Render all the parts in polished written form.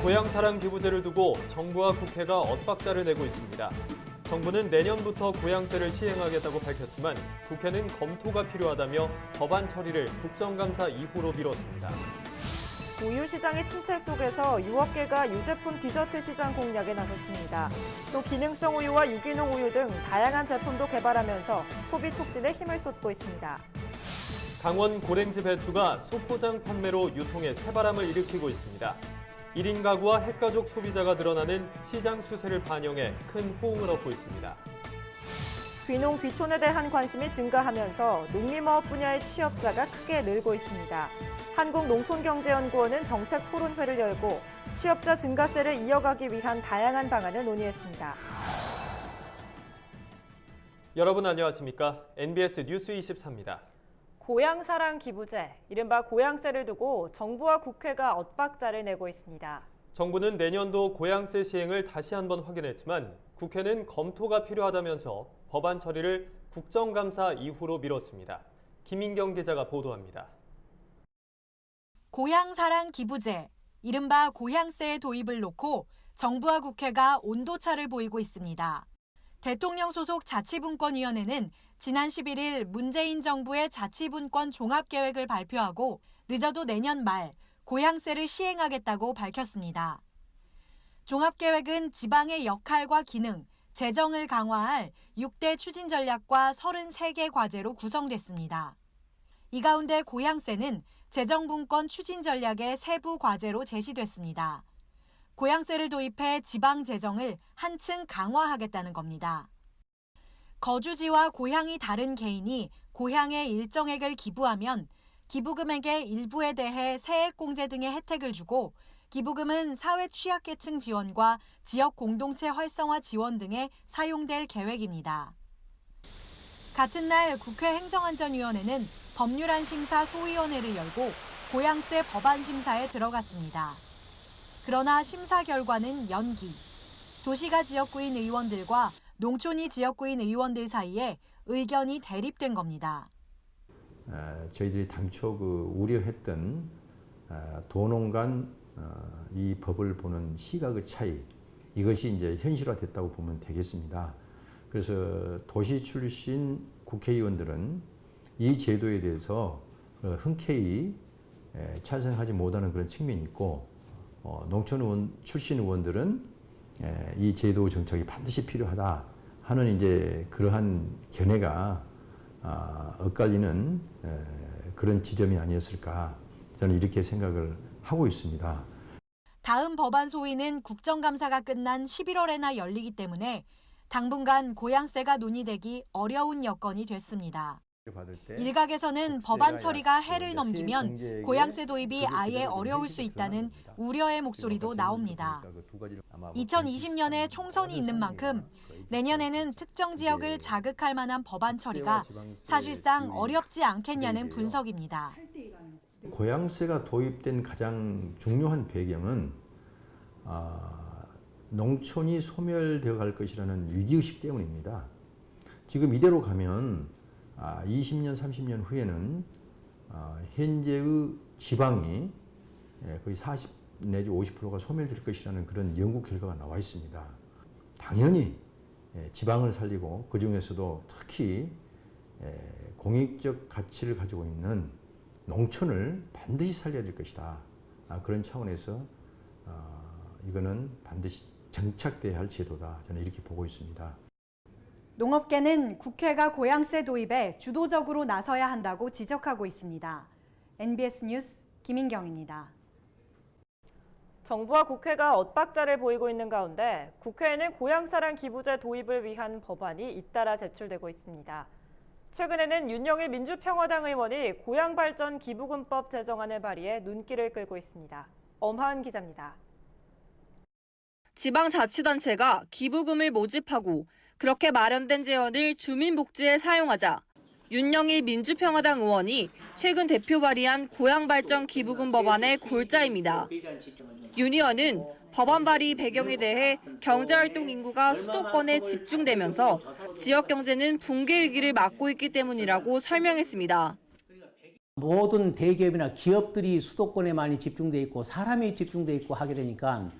고향사랑 기부제를 두고 정부와 국회가 엇박자를 내고 있습니다. 정부는 내년부터 고향세를 시행하겠다고 밝혔지만 국회는 검토가 필요하다며 법안 처리를 국정감사 이후로 미뤘습니다. 우유 시장의 침체 속에서 유업계가 유제품 디저트 시장 공략에 나섰습니다. 또 기능성 우유와 유기농 우유 등 다양한 제품도 개발하면서 소비 촉진에 힘을 쏟고 있습니다. 강원 고랭지 배추가 소포장 판매로 유통에 새바람을 일으키고 있습니다. 1인 가구와 핵가족 소비자가 늘어나는 시장 추세를 반영해 큰 호응을 얻고 있습니다. 귀농 귀촌에 대한 관심이 증가하면서 농림어업 분야의 취업자가 크게 늘고 있습니다. 한국농촌경제연구원은 정책 토론회를 열고 취업자 증가세를 이어가기 위한 다양한 방안을 논의했습니다. 여러분 안녕하십니까? NBS 뉴스 24입니다. 고향사랑 기부제, 이른바 고향세를 두고 정부와 국회가 엇박자를 내고 있습니다. 정부는 내년도 고향세 시행을 다시 한번 확인했지만 국회는 검토가 필요하다면서 법안 처리를 국정감사 이후로 미뤘습니다. 김인경 기자가 보도합니다. 고향사랑 기부제, 이른바 고향세의 도입을 놓고 정부와 국회가 온도차를 보이고 있습니다. 대통령 소속 자치분권위원회는 지난 11일 문재인 정부의 자치분권 종합계획을 발표하고 늦어도 내년 말 고향세를 시행하겠다고 밝혔습니다. 종합계획은 지방의 역할과 기능, 재정을 강화할 6대 추진 전략과 33개 과제로 구성됐습니다. 이 가운데 고향세는 재정분권 추진 전략의 세부 과제로 제시됐습니다. 고향세를 도입해 지방 재정을 한층 강화하겠다는 겁니다. 거주지와 고향이 다른 개인이 고향에 일정액을 기부하면 기부금액의 일부에 대해 세액공제 등의 혜택을 주고 기부금은 사회 취약계층 지원과 지역 공동체 활성화 지원 등에 사용될 계획입니다. 같은 날 국회 행정안전위원회는 법률안 심사 소위원회를 열고 고향세 법안 심사에 들어갔습니다. 그러나 심사 결과는 연기. 도시가 지역구인 의원들과 농촌이 지역구인 의원들 사이에 의견이 대립된 겁니다. 저희들이 당초 우려했던 도농 간 이 법을 보는 시각의 차이, 이것이 이제 현실화됐다고 보면 되겠습니다. 그래서 도시 출신 국회의원들은 이 제도에 대해서 흔쾌히 찬성하지 못하는 그런 측면이 있고, 농촌 의원 출신 의원들은 이 제도 정착이 반드시 필요하다 하는 이제 그러한 견해가 엇갈리는 그런 지점이 아니었을까, 저는 이렇게 생각을 하고 있습니다. 다음 법안 소위는 국정감사가 끝난 11월에나 열리기 때문에 당분간 고향세가 논의되기 어려운 여건이 됐습니다. 일각에서는 법안 처리가 해를 넘기면 고향세 도입이 아예 어려울 수 있다는 우려의 목소리도 나옵니다. 2020년에 총선이 있는 만큼 내년에는 특정 지역을 자극할 만한 법안 처리가 사실상 어렵지 않겠냐는 분석입니다. 고향세가 도입된 가장 중요한 배경은 농촌이 소멸되어 갈 것이라는 위기의식 때문입니다. 지금 이대로 가면 20년, 30년 후에는 현재의 지방이 거의 40 내지 50%가 소멸될 것이라는 그런 연구 결과가 나와 있습니다. 당연히 지방을 살리고 그중에서도 특히 공익적 가치를 가지고 있는 농촌을 반드시 살려야 될 것이다. 그런 차원에서 이거는 반드시 정착돼야 할 제도다. 저는 이렇게 보고 있습니다. 농업계는 국회가 고향세 도입에 주도적으로 나서야 한다고 지적하고 있습니다. NBS 뉴스 김인경입니다. 정부와 국회가 엇박자를 보이고 있는 가운데 국회에는 고향사랑 기부제 도입을 위한 법안이 잇따라 제출되고 있습니다. 최근에는 윤영일 민주평화당 의원이 고향발전 기부금법 제정안을 발의해 눈길을 끌고 있습니다. 엄하은 기자입니다. 지방자치단체가 기부금을 모집하고 그렇게 마련된 재원을 주민복지에 사용하자 윤영일 민주평화당 의원이 최근 대표 발의한 고향발전 기부금 법안의 골자입니다. 윤 의원은 법안 발의 배경에 대해 경제활동 인구가 수도권에 집중되면서 지역 경제는 붕괴 위기를 맞고 있기 때문이라고 설명했습니다. 모든 대기업이나 기업들이 수도권에 많이 집중돼 있고 사람이 집중돼 있고 하게 되니까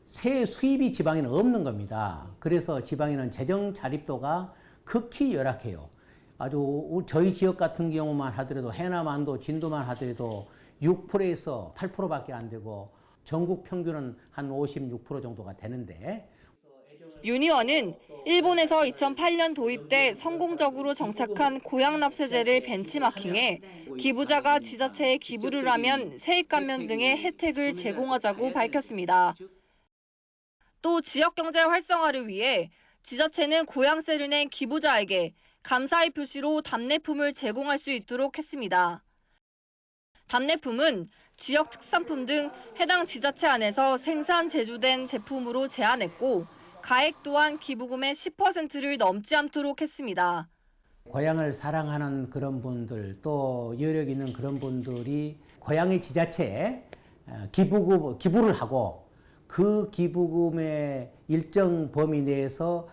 새 수입이 지방에는 없는 겁니다. 그래서 지방에는 재정 자립도가 극히 열악해요. 아주 저희 지역 같은 경우만 하더라도 해남, 안도, 진도만 하더라도 6%에서 8%밖에 안 되고 전국 평균은 한 56% 정도가 되는데 윤 의원은 일본에서 2008년 도입돼 성공적으로 정착한 고향납세제를 벤치마킹해 기부자가 지자체에 기부를 하면 세입 감면 등의 혜택을 제공하자고 밝혔습니다. 또 지역경제 활성화를 위해 지자체는 고향세를 낸 기부자에게 감사의 표시로 답례품을 제공할 수 있도록 했습니다. 답례품은 지역 특산품 등 해당 지자체 안에서 생산 제조된 제품으로 제한했고 가액 또한 기부금의 10%를 넘지 않도록 했습니다. 고향을 사랑하는 그런 분들 또 여력 있는 그런 분들이 고향의 지자체에 기부를 하고 그 기부금의 일정 범위 내에서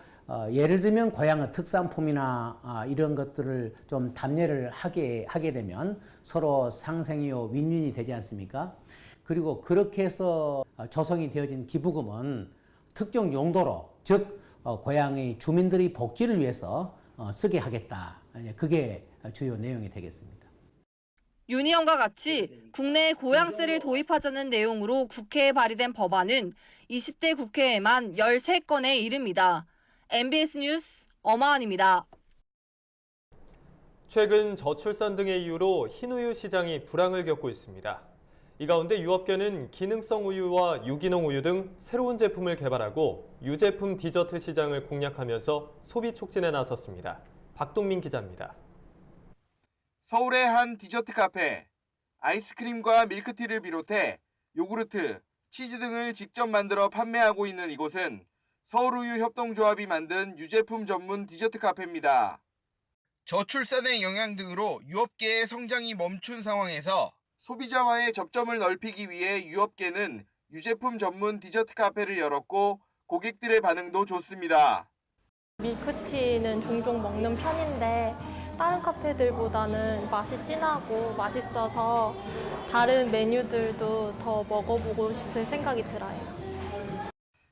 예를 들면 고향의 특산품이나 이런 것들을 좀 답례를 하게 되면 서로 상생이요 윈윈이 되지 않습니까? 그리고 그렇게 해서 조성이 되어진 기부금은 특정 용도로 즉 고향의 주민들의 복지를 위해서 쓰게 하겠다. 그게 주요 내용이 되겠습니다. 윤 의원과 같이 국내에 고향세를 도입하자는 내용으로 국회에 발의된 법안은 20대 국회에만 13건에 이릅니다. MBS 뉴스 엄하은입니다. 최근 저출산 등의 이유로 흰우유 시장이 불황을 겪고 있습니다. 이 가운데 유업계는 기능성 우유와 유기농 우유 등 새로운 제품을 개발하고 유제품 디저트 시장을 공략하면서 소비 촉진에 나섰습니다. 박동민 기자입니다. 서울의 한 디저트 카페, 아이스크림과 밀크티를 비롯해 요구르트, 치즈 등을 직접 만들어 판매하고 있는 이곳은 서울우유협동조합이 만든 유제품 전문 디저트 카페입니다. 저출산의 영향 등으로 유업계의 성장이 멈춘 상황에서 소비자와의 접점을 넓히기 위해 유업계는 유제품 전문 디저트 카페를 열었고 고객들의 반응도 좋습니다. 밀크티는 종종 먹는 편인데 다른 카페들보다는 맛이 진하고 맛있어서 다른 메뉴들도 더 먹어보고 싶은 생각이 들어요.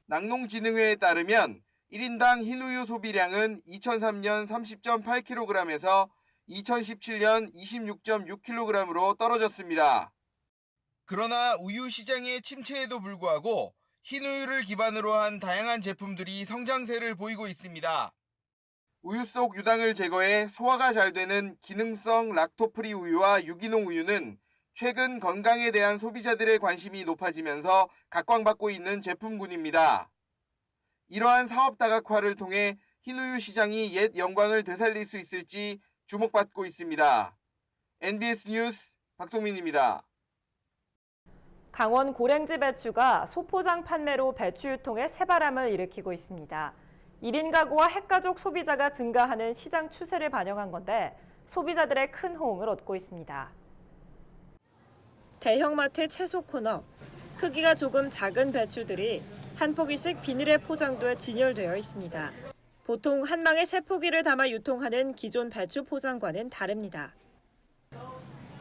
낙농진흥회에 따르면 1인당 흰우유 소비량은 2003년 30.8kg에서 2017년 26.6kg으로 떨어졌습니다. 그러나 우유 시장의 침체에도 불구하고 흰우유를 기반으로 한 다양한 제품들이 성장세를 보이고 있습니다. 우유 속 유당을 제거해 소화가 잘 되는 기능성 락토프리 우유와 유기농 우유는 최근 건강에 대한 소비자들의 관심이 높아지면서 각광받고 있는 제품군입니다. 이러한 사업 다각화를 통해 흰우유 시장이 옛 영광을 되살릴 수 있을지 주목받고 있습니다. NBS 뉴스 박동민입니다. 강원 고랭지 배추가 소포장 판매로 배추 유통에 새바람을 일으키고 있습니다. 1인 가구와 핵가족 소비자가 증가하는 시장 추세를 반영한 건데 소비자들의 큰 호응을 얻고 있습니다. 대형마트 채소 코너, 크기가 조금 작은 배추들이 한 포기씩 비닐에 포장돼 진열되어 있습니다. 보통 한 망에 3포기를 담아 유통하는 기존 배추 포장과는 다릅니다.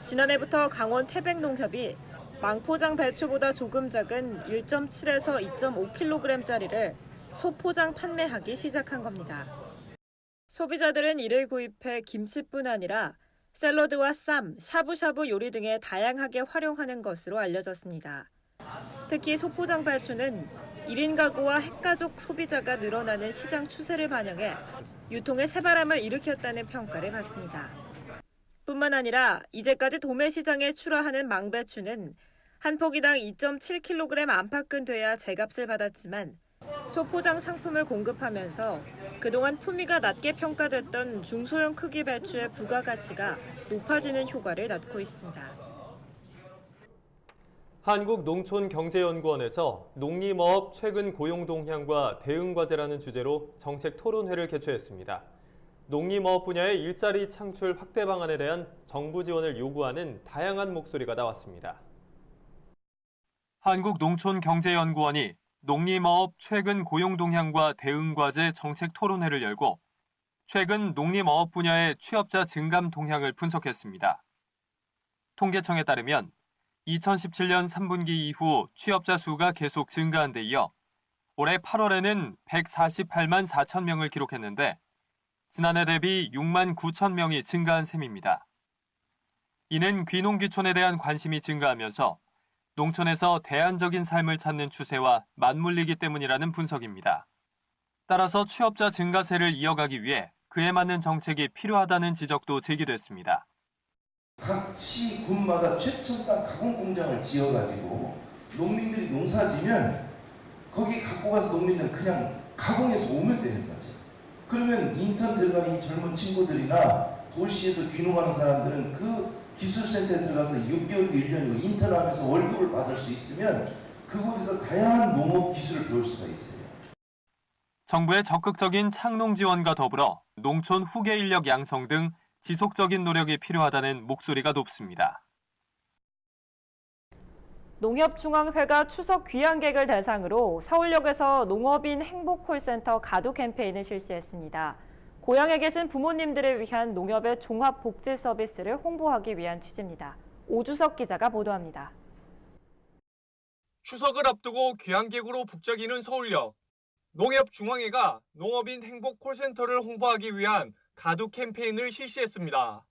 지난해부터 강원 태백농협이 망포장 배추보다 조금 작은 1.7에서 2.5kg짜리를 소포장 판매하기 시작한 겁니다. 소비자들은 이를 구입해 김치뿐 아니라 샐러드와 쌈, 샤브샤브 요리 등에 다양하게 활용하는 것으로 알려졌습니다. 특히 소포장 배추는 1인 가구와 핵가족 소비자가 늘어나는 시장 추세를 반영해 유통에 새바람을 일으켰다는 평가를 받습니다. 뿐만 아니라 이제까지 도매 시장에 출하하는 망배추는 한 포기당 2.7kg 안팎은 돼야 제값을 받았지만 소포장 상품을 공급하면서 그동안 품위가 낮게 평가됐던 중소형 크기 배추의 부가가치가 높아지는 효과를 낳고 있습니다. 한국농촌경제연구원에서 농림어업 최근 고용 동향과 대응 과제라는 주제로 정책 토론회를 개최했습니다. 농림어업 분야의 일자리 창출 확대 방안에 대한 정부 지원을 요구하는 다양한 목소리가 나왔습니다. 한국농촌경제연구원이 농림어업 최근 고용 동향과 대응 과제 정책 토론회를 열고 최근 농림어업 분야의 취업자 증감 동향을 분석했습니다. 통계청에 따르면 2017년 3분기 이후 취업자 수가 계속 증가한 데 이어 올해 8월에는 148만 4천 명을 기록했는데 지난해 대비 6만 9천 명이 증가한 셈입니다. 이는 귀농귀촌에 대한 관심이 증가하면서 농촌에서 대안적인 삶을 찾는 추세와 맞물리기 때문이라는 분석입니다. 따라서 취업자 증가세를 이어가기 위해 그에 맞는 정책이 필요하다는 지적도 제기됐습니다. 각 시 군마다 최첨단 가공 공장을 지어가지고 농민들이 농사지면 거기 갖고 가서 농민들은 그냥 가공해서 오면 되는 거지. 그러면 인턴 들어가는 이 젊은 친구들이나 도시에서 귀농하는 사람들은 그 기술센터에 들어가서 6개월, 1년이고 인턴하면서 월급을 받을 수 있으면 그곳에서 다양한 농업 기술을 배울 수가 있어요. 정부의 적극적인 창농 지원과 더불어 농촌 후계 인력 양성 등 지속적인 노력이 필요하다는 목소리가 높습니다. 농협중앙회가 추석 귀향객을 대상으로 서울역에서 농업인 행복콜센터 가두 캠페인을 실시했습니다. 고향에 계신 부모님들을 위한 농협의 종합복지 서비스를 홍보하기 위한 취지입니다. 오주석 기자가 보도합니다. 추석을 앞두고 귀향객으로 북적이는 서울역. 농협중앙회가 농업인 행복콜센터를 홍보하기 위한 가두 캠페인을 실시했습니다.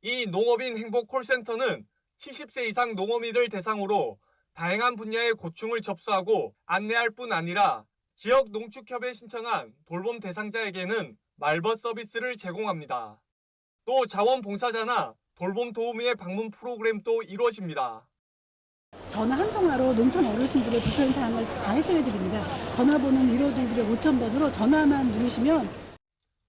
이 농업인 행복콜센터는 70세 이상 농어민을 대상으로 다양한 분야의 고충을 접수하고 안내할 뿐 아니라 지역 농축협에 신청한 돌봄 대상자에게는 말벗 서비스를 제공합니다. 또 자원봉사자나 돌봄 도우미의 방문 프로그램도 이루어집니다. 전화 한 통화로 농촌 어르신들의 불편사항을 다 해소해 드립니다. 전화번호는 1521-5000번으로 전화만 누르시면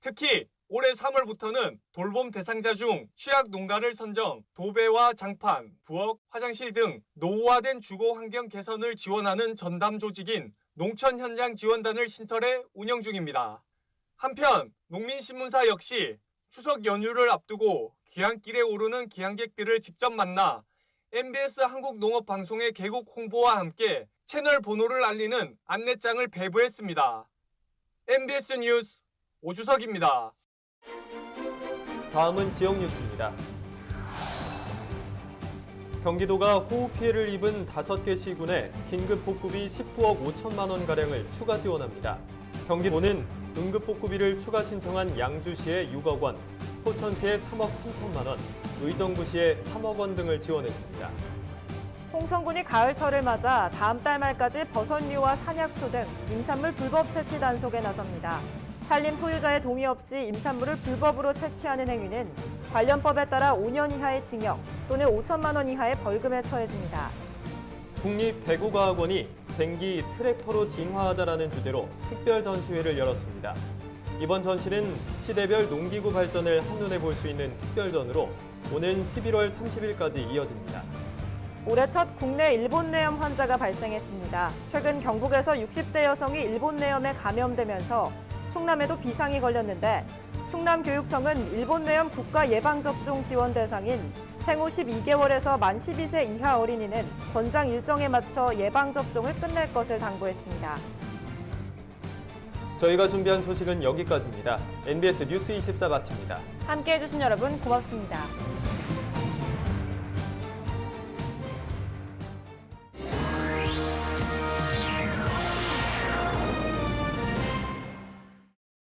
특히 올해 3월부터는 돌봄 대상자 중 취약 농가를 선정, 도배와 장판, 부엌, 화장실 등 노후화된 주거 환경 개선을 지원하는 전담 조직인 농촌 현장 지원단을 신설해 운영 중입니다. 한편 농민신문사 역시 추석 연휴를 앞두고 귀향길에 오르는 귀향객들을 직접 만나 MBS 한국농업방송의 개국 홍보와 함께 채널 번호를 알리는 안내장을 배부했습니다. MBS 뉴스 오주석입니다. 다음은 지역 뉴스입니다. 경기도가 호우 피해를 입은 5개 시군에 긴급 복구비 19억 5천만 원가량을 추가 지원합니다. 경기도는 응급복구비를 추가 신청한 양주시에 6억 원, 포천시에 3억 3천만 원, 의정부시에 3억 원 등을 지원했습니다. 홍성군이 가을철을 맞아 다음 달 말까지 버섯류와 산약초 등 임산물 불법 채취 단속에 나섭니다. 산림 소유자의 동의 없이 임산물을 불법으로 채취하는 행위는 관련법에 따라 5년 이하의 징역 또는 5천만 원 이하의 벌금에 처해집니다. 국립배구과학원이 쟁기 트랙터로 진화하다라는 주제로 특별 전시회를 열었습니다. 이번 전시는 시대별 농기구 발전을 한눈에 볼 수 있는 특별전으로 오는 11월 30일까지 이어집니다. 올해 첫 국내 일본내염 환자가 발생했습니다. 최근 경북에서 60대 여성이 일본내염에 감염되면서 충남에도 비상이 걸렸는데 충남교육청은 일본내염 국가예방접종 지원 대상인 생후 12개월에서 만 12세 이하 어린이는 권장 일정에 맞춰 예방접종을 끝낼 것을 당부했습니다. 저희가 준비한 소식은 여기까지입니다. NBS 뉴스 24 마칩니다. 함께해 주신 여러분 고맙습니다.